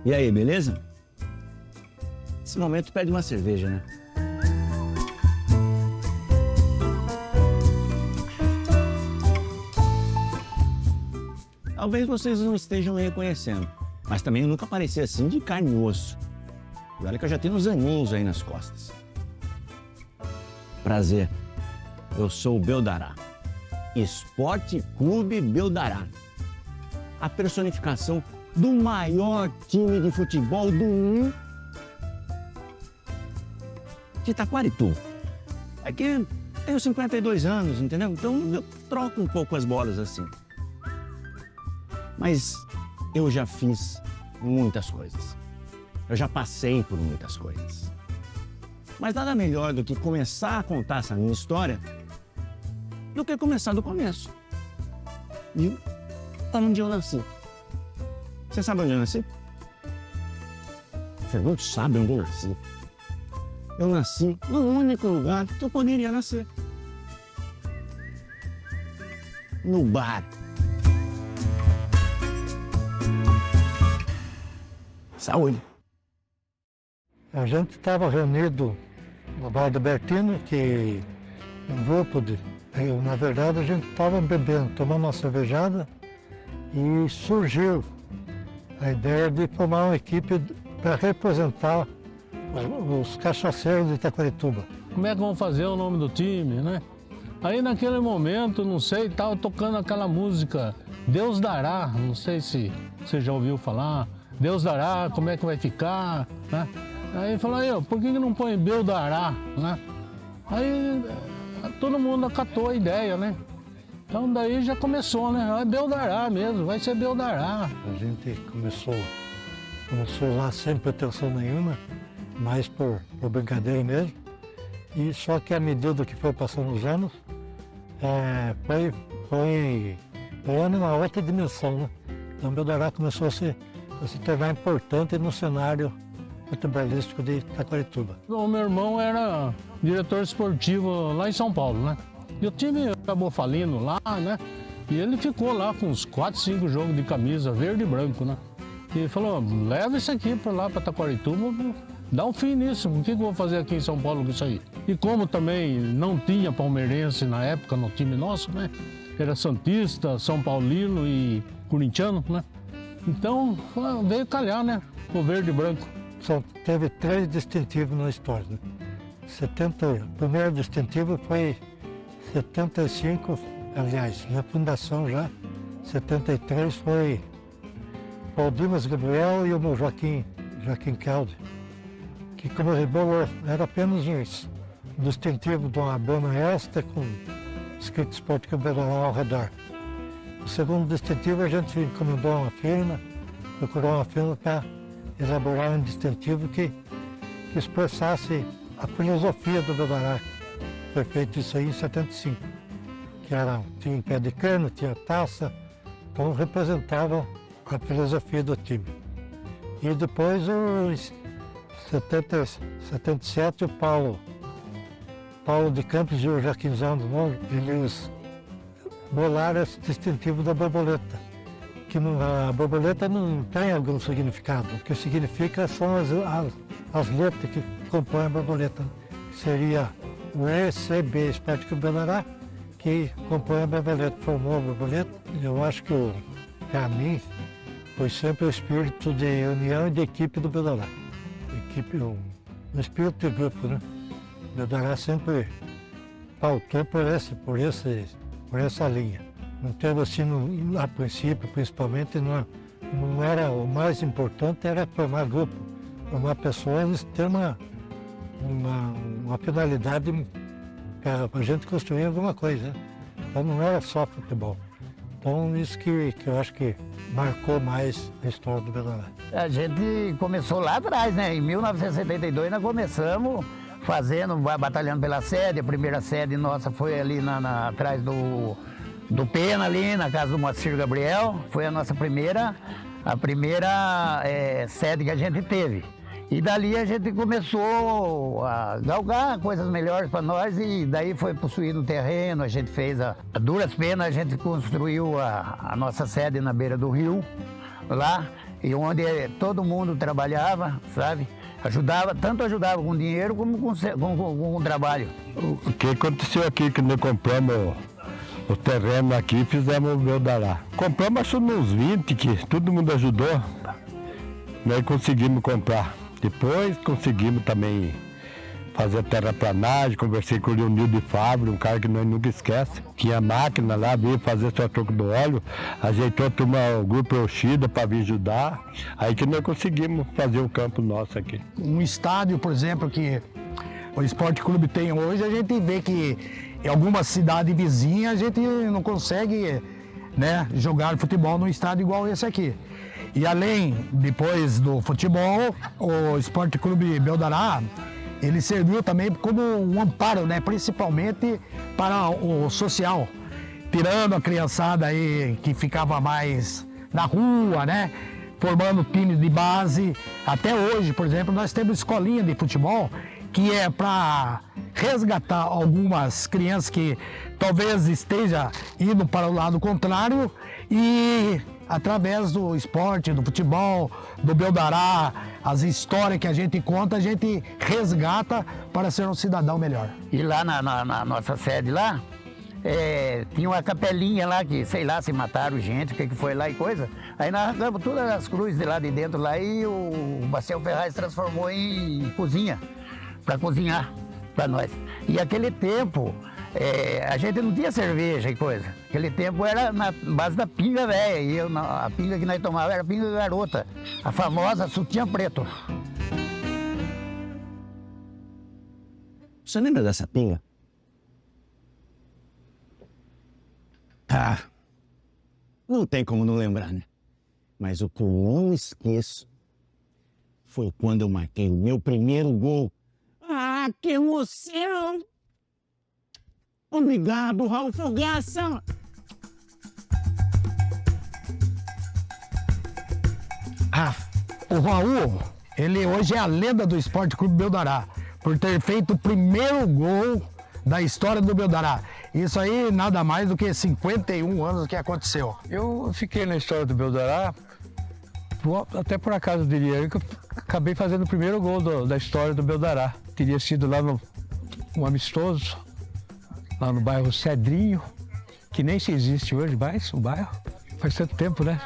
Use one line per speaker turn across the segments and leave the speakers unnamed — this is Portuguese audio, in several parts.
E aí, beleza? Nesse momento pede uma cerveja, né? Talvez vocês não estejam me reconhecendo, mas também eu nunca apareci assim de carne e osso. E olha que eu já tenho uns aninhos aí nas costas. Prazer, eu sou o Beldará, Esporte Clube Beldará, a personificação do maior time de futebol do mundo de Itaquarituba. É que eu tenho 52 anos, entendeu? Então eu troco um pouco as bolas assim. Mas eu já fiz muitas coisas. Eu já passei por muitas coisas. Mas nada melhor do que começar a contar essa minha história do que começar do começo. Viu? Tá onde eu nasci. Você sabe onde eu nasci? Você não sabe onde eu nasci. Eu nasci no único lugar que eu poderia nascer. No bar. Saúde.
A gente estava reunido no bar do Bertino, que um grupo de... Na verdade, a gente estava bebendo, tomando uma cervejada e surgiu a ideia de formar uma equipe para representar os cachaceiros de Itaquarituba.
Como é que vão fazer o nome do time, né? Aí naquele momento, não sei, estava tocando aquela música Deus Dará, não sei se você já ouviu falar, Deus Dará, como é que vai ficar, né? Aí falou, aí, por que não põe Beldará, né? Aí todo mundo acatou a ideia, né? Então daí já começou, né? É Beldará mesmo, vai ser Beldará.
A gente começou lá sem pretensão nenhuma, mais por brincadeira mesmo. E só que à medida que foi passando os anos, foi numa outra dimensão, né? Então Beldará começou a se tornar importante no cenário futebolístico de Itaquarituba.
O meu irmão era diretor esportivo lá em São Paulo, né? E o time acabou falindo lá, né? E ele ficou lá com uns 4, 5 jogos de camisa verde e branco, né? E falou, leva isso aqui para lá, para Itaquarituba, dá um fim nisso, o que eu vou fazer aqui em São Paulo com isso aí? E como também não tinha palmeirense na época no time nosso, né? Era santista, São Paulino e corintiano, né? Então veio calhar, né? O verde e branco.
Só teve 3 distintivos na história, né? O primeiro distintivo foi 75, aliás, na fundação já, 73 foi o Dimas Gabriel e o meu Joaquim Calde, que como era apenas um distintivo de uma dona esta com escrito Esporte Clube Beldará ao redor. O segundo distintivo a gente encomendou uma firma, procurou uma firma para elaborar um distintivo que expressasse a filosofia do Beldará. Foi feito isso aí em 75, tinha um pé de cano, tinha taça, então representava a filosofia do time. E depois, em 77, o Paulo de Campos e o Joaquinzão do Novo, eles bolaram esse distintivo da borboleta. Que a borboleta não tem algum significado. O que significa são as letras que compõem a borboleta. Seria o ECB, Esporte Clube Beldará, que compõe a borboleta, formou a borboleta. Eu acho que, para mim, foi sempre o espírito de união e de equipe do Beldará. Um espírito de grupo, né? O Beldará sempre pautou por essa linha. Não teve assim, a princípio, principalmente, não era o mais importante, era formar grupo, formar pessoas, ter uma finalidade para a gente construir alguma coisa. Então não era só futebol. Então isso que eu acho que marcou mais a história do Beldará.
A gente começou lá atrás, né? Em 1972 nós começamos batalhando pela sede. A primeira sede nossa foi ali atrás do Pena, ali na casa do Moacir Gabriel. Foi a nossa primeira sede que a gente teve. E dali a gente começou a galgar coisas melhores para nós e daí foi possuído o terreno, a gente fez a duras penas, a gente construiu a nossa sede na beira do rio, lá, e onde todo mundo trabalhava, sabe? Tanto ajudava com dinheiro como com trabalho.
O que aconteceu aqui, que nós compramos o terreno aqui, fizemos o Beldará. Compramos acho uns 20, que todo mundo ajudou, nós conseguimos comprar. Depois conseguimos também fazer terraplanagem, conversei com o Leonildo de Fábio, um cara que nós nunca esquece. Tinha máquina lá, veio fazer só troco do óleo, ajeitou a turma, o grupo Oshida para vir ajudar. Aí que nós conseguimos fazer o campo nosso aqui.
Um estádio, por exemplo, que o Esporte Clube tem hoje, a gente vê que em alguma cidade vizinha a gente não consegue, né, jogar futebol num estádio igual esse aqui. E além, depois do futebol, o Esporte Clube Beldará, ele serviu também como um amparo, né, principalmente para o social, tirando a criançada aí que ficava mais na rua, né, formando times de base. Até hoje, por exemplo, nós temos escolinha de futebol que é para resgatar algumas crianças que talvez esteja indo para o lado contrário e através do esporte, do futebol, do Beldará, as histórias que a gente conta, a gente resgata para ser um cidadão melhor.
E lá na nossa sede lá, tinha uma capelinha lá que, sei lá, se mataram gente, o que foi lá e coisa. Aí nós arrancamos todas as cruzes de lá de dentro lá e o Marcel Ferraz transformou em cozinha, para cozinhar para nós. E aquele tempo, a gente não tinha cerveja e coisa. Aquele tempo era na base da pinga velha. E a pinga que nós tomávamos era a pinga garota, a famosa sutiã preto.
Você lembra dessa pinga? Ah, não tem como não lembrar, né? Mas o que eu não esqueço foi quando eu marquei o meu primeiro gol. Ah, que emoção! Obrigado, Raul Fogaça!
O Raul, ele hoje é a lenda do Esporte Clube Beldará, por ter feito o primeiro gol da história do Beldará. Isso aí nada mais do que 51 anos que aconteceu.
Eu fiquei na história do Beldará, até por acaso diria eu, que eu acabei fazendo o primeiro gol da história do Beldará. Teria sido lá um amistoso, lá no bairro Cedrinho, que nem se existe hoje mais, o bairro. Faz tanto tempo, né?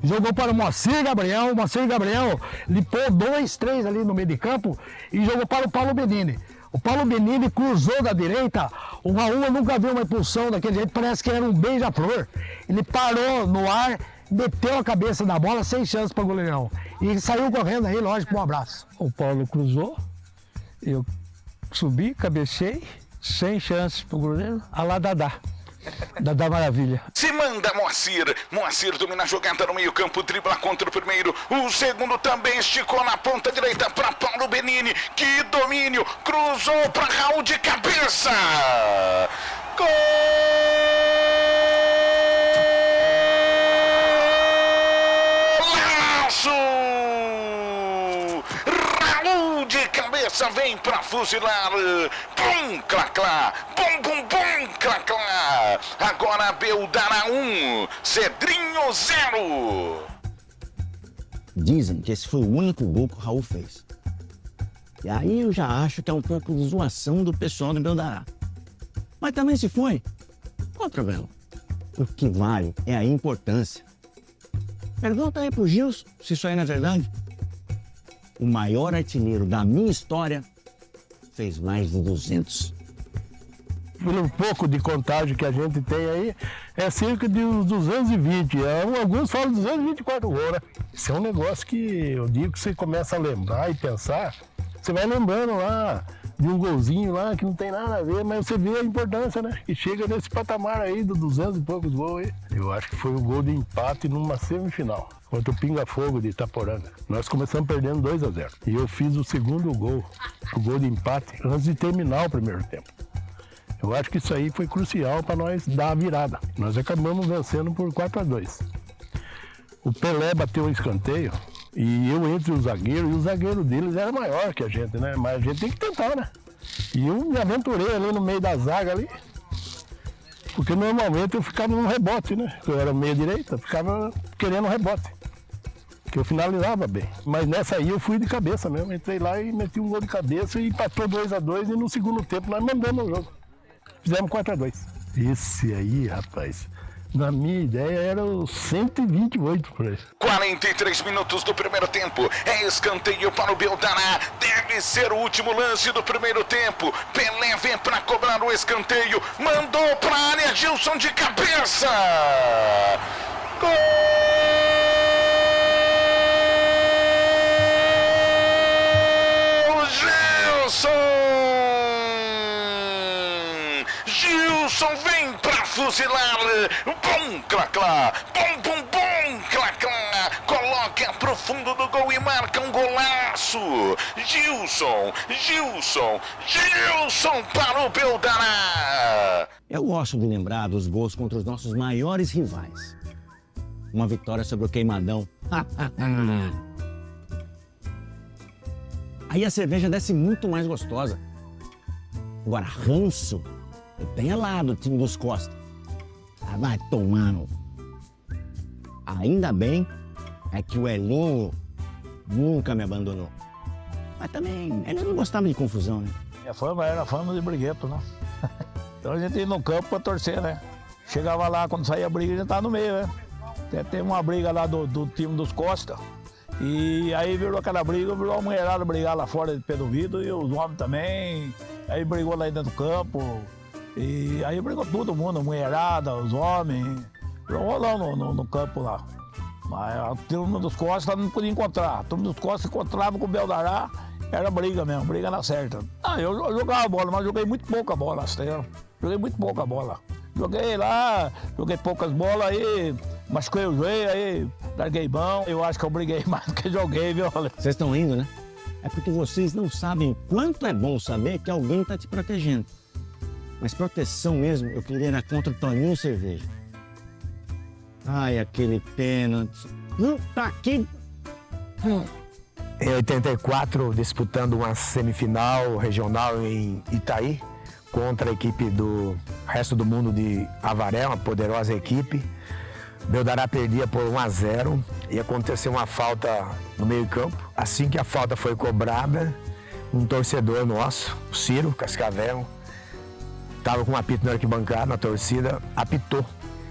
Jogou para o Moacir Gabriel limpou 2, 3 ali no meio de campo e jogou para o Paulo Benini. O Paulo Benini cruzou da direita, o Raul eu nunca viu uma impulsão daquele jeito, parece que era um beija-flor. Ele parou no ar, meteu a cabeça na bola sem chance para o goleirão. E saiu correndo aí, lógico, um abraço.
O Paulo cruzou, eu subi, cabecei, sem chance para o goleiro, a lá Dadá. Dadá Maravilha.
Se manda Moacir. Moacir domina a jogada no meio campo, dribla contra o primeiro. O segundo também esticou na ponta direita para Paulo Benini. Que domínio! Cruzou para Raul de cabeça. Gol! Raul de cabeça vem para fuzilar. Bum, clá, clá. Bum, bum, bum, clá, clá. Agora Beldará 1, Cedrinho 0.
Dizem que esse foi o único gol que o Raul fez. E aí eu já acho que é um pouco de zoação do pessoal do Beldará. Mas também se foi, qual o problema? O que vale é a importância. Pergunta aí pro Gilson se isso aí não é verdade. O maior artilheiro da minha história fez mais de 200.
Pelo pouco de contagem que a gente tem aí, é cerca de uns 220. Alguns falam 224 gols, né? Isso é um negócio que eu digo que você começa a lembrar e pensar, você vai lembrando lá de um golzinho lá que não tem nada a ver, mas você vê a importância, né? Que chega nesse patamar aí dos 200 e poucos gols aí. Eu acho que foi o gol de empate numa semifinal, contra o Pinga Fogo de Itaporanga. Nós começamos perdendo 2-0. E eu fiz o segundo gol, o gol de empate, antes de terminar o primeiro tempo. Eu acho que isso aí foi crucial para nós dar a virada. Nós acabamos vencendo por 4-2. O Pelé bateu um escanteio e eu entre os zagueiros, e o zagueiro deles era maior que a gente, né? Mas a gente tem que tentar, né? E eu me aventurei ali no meio da zaga ali, porque normalmente eu ficava num rebote, né? Eu era meia direita, ficava querendo um rebote. que eu finalizava bem. Mas nessa aí eu fui de cabeça mesmo, entrei lá e meti um gol de cabeça e empatou 2-2 e no segundo tempo nós mandamos o jogo. Fizemos 4-2. Esse aí, rapaz, na minha ideia era o 128 por aí.
43 minutos do primeiro tempo. É escanteio para o Beldará. Deve ser o último lance do primeiro tempo. Pelé vem para cobrar o escanteio. Mandou para a área, Gilson de cabeça. Gol! Gilson vem pra fuzilar. Bom, clá, bom, bom, bom, clá. Coloca pro fundo do gol e marca um golaço. Gilson para o Beldará.
Eu gosto de lembrar dos gols contra os nossos maiores rivais. Uma vitória sobre o Queimadão. Aí a cerveja desce muito mais gostosa. Agora, ranço, eu tenho lá do time dos Costa. Ah, vai tomando. Ainda bem é que o Elinho nunca me abandonou. Mas também, ele não gostava de confusão, né?
Minha fama era fama de briguento, né? Então a gente ia no campo pra torcer, né? Chegava lá, quando saía a briga, a gente tava no meio, né? Teve uma briga lá do time dos Costa. E aí virou aquela briga, virou a mulherada brigar lá fora de pé do vidro e os homens também. Aí brigou lá dentro do campo. E aí brigou todo mundo, a mulherada, os homens. Rolou no campo lá. Mas a turma dos Costa não podia encontrar. A turma dos Costa encontrava com o Beldará, era briga mesmo, briga na certa. Ah, eu jogava bola, mas joguei muito pouca bola, joguei muito pouca bola. Joguei lá, joguei poucas bolas aí, machuquei o joelho aí, larguei mão. Eu acho que eu briguei mais do que joguei, viu?
Vocês estão rindo, né? É porque vocês não sabem o quanto é bom saber que alguém está te protegendo. Mas proteção mesmo, eu queria era contra o Toninho Cerveja. Ai, aquele pênalti. Não tá aqui.
Em 84, disputando uma semifinal regional em Itaí, contra a equipe do Resto do Mundo de Avaré, uma poderosa equipe. Beldará perdia por 1-0 e aconteceu uma falta no meio-campo. Assim que a falta foi cobrada, um torcedor nosso, o Ciro Cascavel, estava com um apito na arquibancada, na torcida, apitou.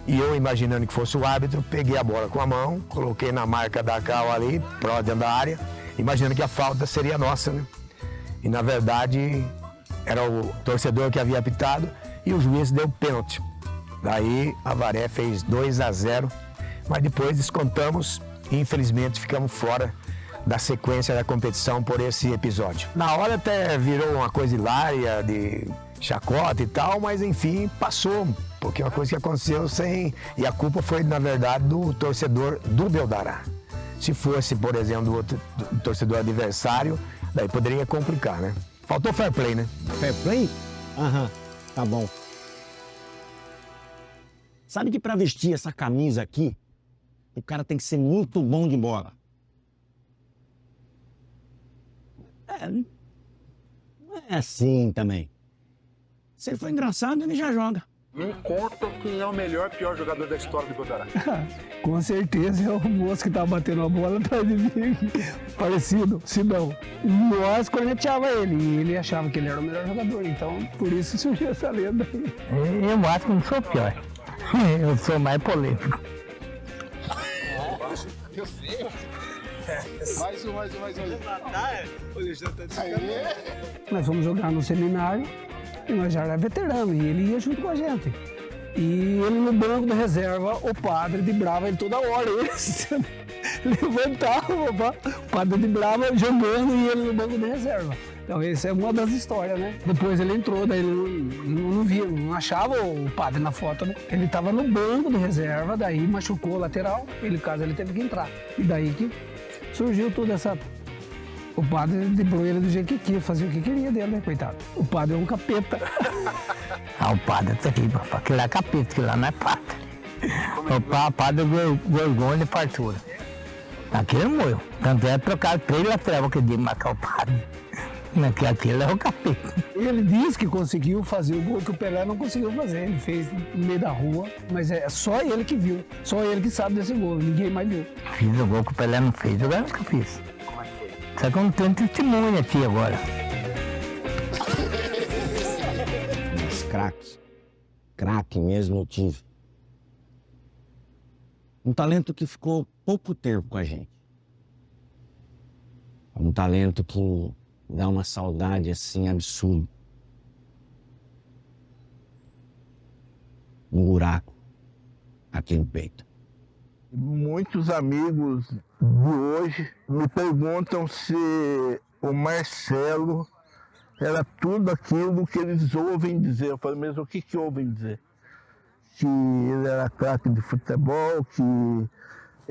E eu, imaginando que fosse o árbitro, peguei a bola com a mão, coloquei na marca da cal ali, pró dentro da área, imaginando que a falta seria nossa, né? E na verdade era o torcedor que havia apitado e o juiz deu pênalti. Daí a Avaré fez 2-0, mas depois descontamos e infelizmente ficamos fora da sequência da competição por esse episódio. Na hora até virou uma coisa hilária de chacota e tal, mas enfim, passou, porque é uma coisa que aconteceu sem... E a culpa foi, na verdade, do torcedor do Beldará. Se fosse, por exemplo, do torcedor adversário, daí poderia complicar, né? Faltou fair play, né?
Fair play? Aham, tá bom. Sabe que para vestir essa camisa aqui, o cara tem que ser muito bom de bola. Não é assim também. Se ele for engraçado, ele já joga.
Me conta quem é o melhor, pior jogador da história do Beldará.
Com certeza é o moço que tava batendo a bola atrás de mim. Parecido, Sidão. Nós corneteava ele e ele achava que ele era o melhor jogador. Então, por isso surgiu essa lenda aí.
Eu acho que não sou pior. Eu sou mais polêmico.
Eu sei. Mais um.
Nós fomos jogar no seminário e nós já era veterano e ele ia junto com a gente. E ele no banco da reserva, o padre vibrava ele toda hora. Ele levantava, o padre vibrava jogando e ele no banco da reserva. Então essa é uma das histórias, né? Depois ele entrou, daí ele não via, não achava o padre na foto, né? Ele estava no banco de reserva, daí machucou o lateral, ele teve que entrar. E daí que surgiu toda essa... O padre driblou ele do jeito que queria, fazia o que queria dele, né, coitado? O padre é um capeta.
Ah, o padre é terrível, aquele lá é capeta, aquele lá não é padre. O padre é gorgônia de fartura. Aquele morreu. Tanto é trocar 3 lateral que de marcar o padre. Aquele é o capeta.
Ele disse que conseguiu fazer o gol que o Pelé não conseguiu fazer. Ele fez no meio da rua, mas é só ele que viu. Só ele que sabe desse gol, ninguém mais viu.
Fiz o gol que o Pelé não fez, eu acho que eu fiz. Como é que foi? Só que eu não tenho testemunha aqui agora.
Mas craque mesmo eu tive. Um talento que ficou pouco tempo com a gente. Um talento que dá uma saudade assim absurda. Um buraco aqui no peito.
Muitos amigos de hoje me perguntam se o Marcelo era tudo aquilo que eles ouvem dizer. Eu falo, mas o que ouvem dizer? Que ele era craque de futebol, que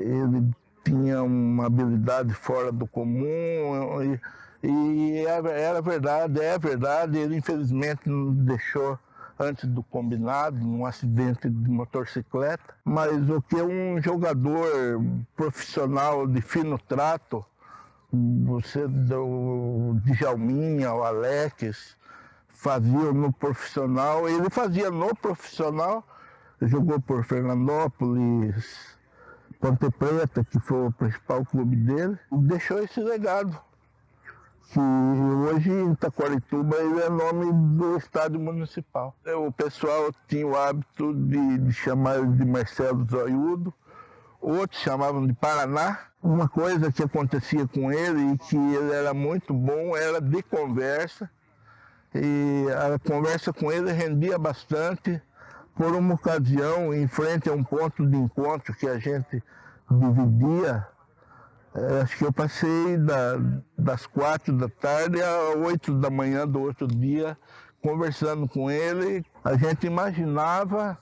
ele tinha uma habilidade fora do comum, e era verdade, é verdade. Ele infelizmente nos deixou antes do combinado, num acidente de motocicleta. Mas o que um jogador profissional de fino trato, você do Djalminha, o Alex, fazia no profissional, ele fazia no profissional, jogou por Fernandópolis, Ponte Preta, que foi o principal clube dele, deixou esse legado. Que hoje em Taquarituba ele é nome do estádio municipal. O pessoal tinha o hábito de chamar ele de Marcelo Zoiudo, outros chamavam de Paraná. Uma coisa que acontecia com ele e que ele era muito bom era de conversa. E a conversa com ele rendia bastante. Por uma ocasião, em frente a um ponto de encontro que a gente dividia, acho que eu passei das 4 da tarde às 8 da manhã do outro dia, conversando com ele. A gente imaginava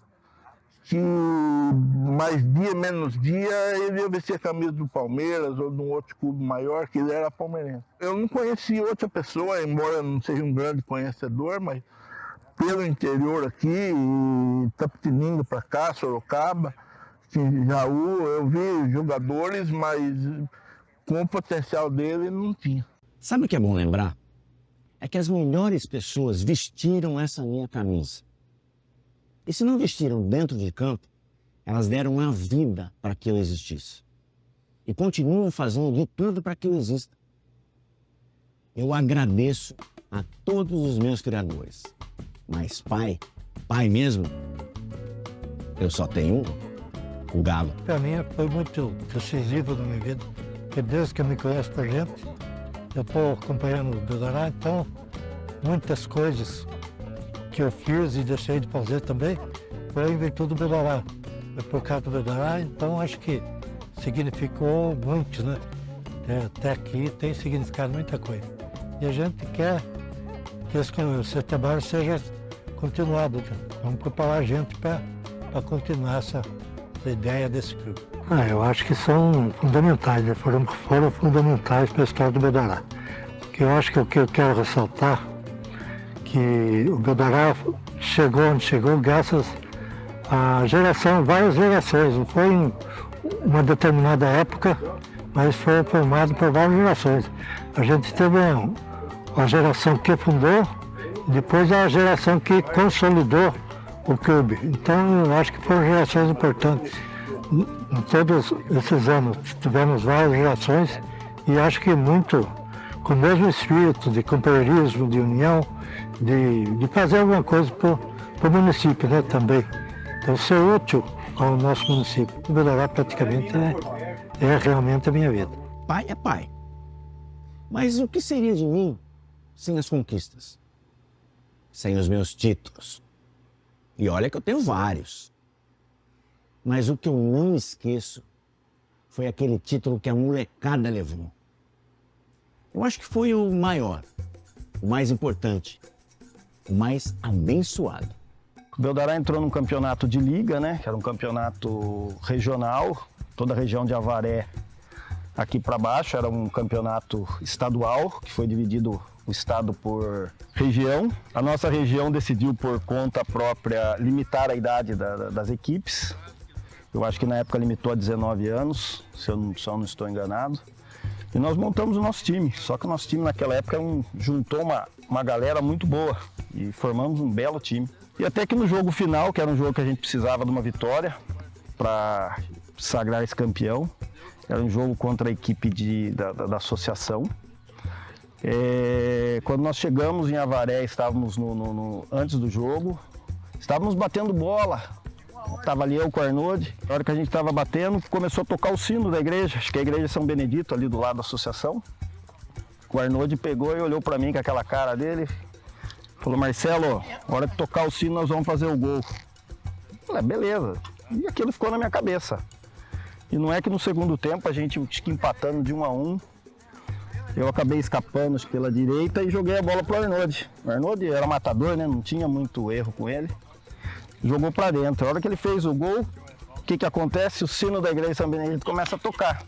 que mais dia, menos dia, ele ia vestir a camisa do Palmeiras ou de um outro clube maior, que ele era palmeirense. Eu não conheci outra pessoa, embora não seja um grande conhecedor, mas pelo interior aqui, Itapetininga para cá, Sorocaba, Jaú, eu vi jogadores, mas com o potencial dele não tinha.
Sabe o que é bom lembrar? É que as melhores pessoas vestiram essa minha camisa. E se não vestiram dentro de campo, elas deram a vida para que eu existisse. E continuam fazendo de tudo para que eu exista. Eu agradeço a todos os meus criadores. Mas pai mesmo, eu só tenho um, o Galo.
Para mim foi muito decisivo na minha vida, porque desde que eu me conheço por gente, eu estou acompanhando o Belará, então muitas coisas que eu fiz e deixei de fazer também foi em virtude do Belará. Foi por causa do Belará, então acho que significou muito, né? Até aqui tem significado muita coisa. E a gente quer que esse trabalho seja continuado. Vamos preparar a gente para continuar essa ideia desse clube. Eu acho que são fundamentais, né? Foram fundamentais para a história do Belará. Porque eu acho que o que eu quero ressaltar que o Belará chegou onde chegou graças à várias gerações. Não foi em uma determinada época, mas foi formado por várias gerações. A gente teve uma geração que fundou, depois a geração que consolidou o clube. Então eu acho que foram gerações importantes. Em todos esses anos tivemos várias gerações e acho que muito com o mesmo espírito de companheirismo, de união, de fazer alguma coisa para o município, né, também. Então ser útil ao nosso município. O Belará praticamente é realmente a minha vida.
Pai é pai. Mas o que seria de mim sem as conquistas? Sem os meus títulos? E olha que eu tenho vários. Mas o que eu não esqueço foi aquele título que a molecada levou. Eu acho que foi o maior, o mais importante, o mais abençoado.
O Belará entrou num campeonato de liga, né? Que era um campeonato regional, toda a região de Avaré aqui para baixo, era um campeonato estadual, que foi dividido o estado por região. A nossa região decidiu por conta própria limitar a idade das equipes. Eu acho que na época limitou a 19 anos, se eu não estou enganado. E nós montamos o nosso time, só que o nosso time naquela época juntou uma galera muito boa e formamos um belo time. E até que no jogo final, que era um jogo que a gente precisava de uma vitória para sagrar esse campeão, era um jogo contra a equipe da associação. Quando nós chegamos em Avaré, estávamos antes do jogo, estávamos batendo bola. Estava ali eu com o Arnoldi. Na hora que a gente estava batendo, começou a tocar o sino da igreja. Acho que é a igreja São Benedito, ali do lado da associação. O Arnoldi pegou e olhou para mim com aquela cara dele. Falou, Marcelo, na hora de tocar o sino nós vamos fazer o gol. Eu falei, beleza. E aquilo ficou na minha cabeça. E não é que no segundo tempo a gente empatando de 1-1. Eu acabei escapando pela direita e joguei a bola pro Arnoldi. O Arnoldi era matador, né? Não tinha muito erro com ele. Jogou para dentro. A hora que ele fez o gol, o que acontece? O sino da igreja São Benedito começa a tocar.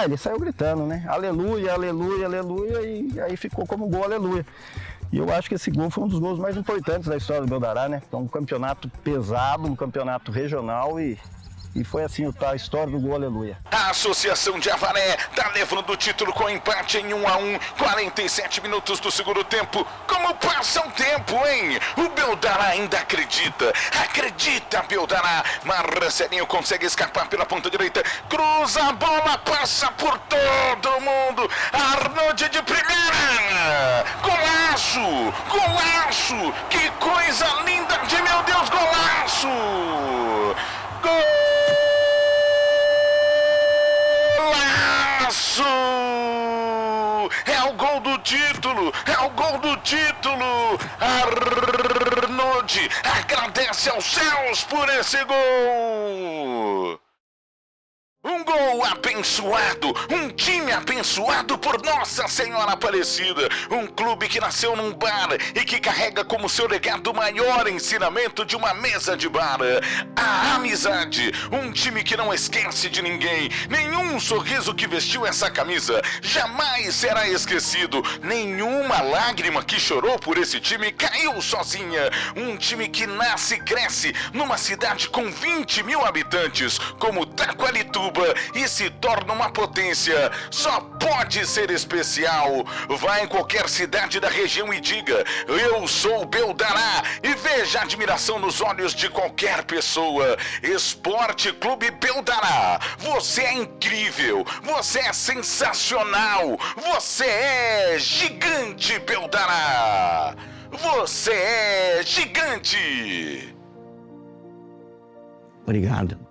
Ele saiu gritando, né? Aleluia, aleluia, aleluia, e aí ficou como gol, aleluia. E eu acho que esse gol foi um dos gols mais importantes da história do Beldará, né? Então, um campeonato pesado, um campeonato regional e foi assim a história do gol, aleluia.
A Associação de Avaré tá levando o título com empate em 1-1, 47 minutos do segundo tempo. Como passa o tempo, hein? O Beldará ainda acredita. Acredita, Beldará. Marcelinho consegue escapar pela ponta direita. Cruza a bola, passa por todo mundo. Arnoldi de primeira. Golaço! Golaço! Que coisa linda de meu Deus, golaço! Golaço! É o gol do título! É o gol do título! Arnoldi agradece aos céus por esse gol! Um gol abençoado, um time abençoado por Nossa Senhora Aparecida, um clube que nasceu num bar e que carrega como seu legado o maior ensinamento de uma mesa de bar, a amizade, um time que não esquece de ninguém, nenhum sorriso que vestiu essa camisa jamais será esquecido, nenhuma lágrima que chorou por esse time caiu sozinha, um time que nasce e cresce numa cidade com 20 mil habitantes, como Taquarituba, e se torna uma potência. Só pode ser especial. Vá em qualquer cidade da região e diga: eu sou Beldará, e veja a admiração nos olhos de qualquer pessoa. Esporte Clube Beldará, você é incrível, você é sensacional, você é gigante, Beldará, você é gigante.
Obrigado.